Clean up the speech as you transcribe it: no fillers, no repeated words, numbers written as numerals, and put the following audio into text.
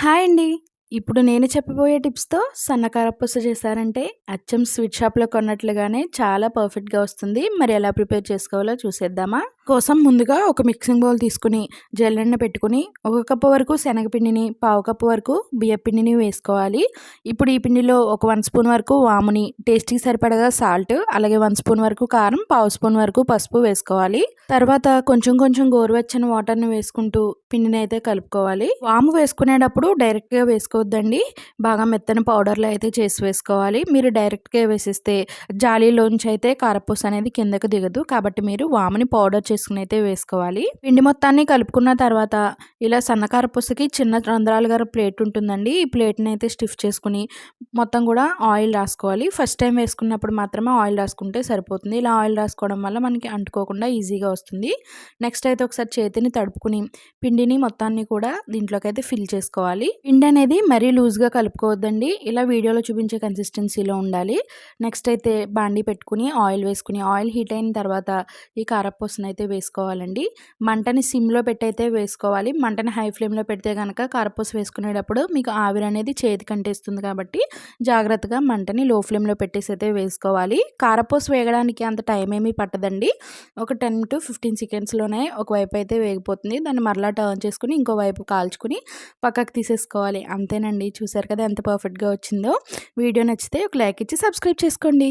Hi అండి. ఇప్పుడు నేను చెప్పబోయే టిప్స్‌తో సన్న కారపూస చేశారంటే అచ్చం స్వీట్ షాప్‌లో కొన్నట్లుగానే చాలా పర్ఫెక్ట్‌గా వస్తుంది. మరి ఎలా ప్రిపేర్ చేసుకోవాలో చూసేద్దామా? కోసం ముందుగా ఒక మిక్సింగ్ బౌల్ తీసుకొని జల్లెడ పెట్టుకొని ఒక కప్పు వరకు శనగపిండిని, పావు కప్పు వరకు బియ్యపిండిని వేసుకోవాలి. ఇప్పుడు ఈ పిండిలో ఒక 1 స్పూన్ వరకు వాముని, టేస్ట్‌కి సరిపడగా సాల్ట్, అలాగే 1 స్పూన్ వరకు కారం, పావు స్పూన్ వరకు పసుపు వేసుకోవాలి. తర్వాత కొంచెం కొంచెం గోరువెచ్చని వాటర్‌ని వేసుకుంటూ పిండిని అయితే కలుపుకోవాలి. వాము వేసుకునేటప్పుడు డైరెక్ట్‌గా వేసుకోవద్దండి. బాగా మెత్తని పౌడర్‌లో అయితే చేసి వేసుకోవాలి. మీరు డైరెక్ట్‌గా వేసేస్తే జాలీలోంచి అయితే కారపూస అనేది కిందకి దిగదు. కాబట్టి మీరు వాముని పౌడర్ చేసుకొని అయితే వేసుకోవాలి. పిండి మొత్తాన్ని కలుపుకున్న తర్వాత ఇలా సన్న కారపూసకి చిన్న రంధ్రాలుగా ప్లేట్ ఉంటుందండి. ఈ ప్లేట్‌ని అయితే స్టిఫ్ చేసుకొని మొత్తం కూడా ఆయిల్ రాసుకోవాలి. ఫస్ట్ టైం వేసుకున్నప్పుడు మాత్రమే ఆయిల్ రాసుకుంటే సరిపోతుంది. ఇలా ఆయిల్ రాసుకోవడం వల్ల మనకి అంటుకోకుండా ఈజీగా వస్తుంది. నెక్స్ట్ అయితే ఒకసారి చేతిని తడుపుకుని పిండిని మొత్తాన్ని కూడా దీంట్లోకైతే ఫిల్ చేసుకోవాలి. పిండి అనేది మరీ లూజ్‌గా కలుపుకోవద్దండి. ఇలా వీడియోలో చూపించే కన్సిస్టెన్సీలో ఉండాలి. నెక్స్ట్ అయితే బాండీ పెట్టుకుని ఆయిల్ వేసుకుని ఆయిల్ హీట్ అయిన తర్వాత ఈ కారపూసనైతే వేసుకోవాలండి. మంటని సిమ్‌లో పెట్టయితే వేసుకోవాలి. మంటని హై ఫ్లేమ్‌లో పెడితే గనక కారపూస వేసుకునేటప్పుడు మీకు ఆవిరి అనేది చేతికి అంటేస్తుంది కాబట్టి జాగ్రత్తగా మంటని లో ఫ్లేమ్‌లో పెట్టేసి అయితే వేసుకోవాలి. కారపూస వేగడానికి అంత టైం ఏమీ పట్టదండి. ఒక 10-15 సెకండ్స్‌లోనే ఒకవైపు అయితే వేగిపోతుంది. దాన్ని మరలా టర్న్ చేసుకొని ఇంకో వైపు కాల్చుకొని పక్కకు తీసేసుకోవాలి. అంతేనండి. చూసారు కదా ఎంత పర్ఫెక్ట్‌గా వచ్చిందో. వీడియో నచ్చితే ఒక లైక్ ఇచ్చి సబ్స్క్రైబ్ చేసుకోండి.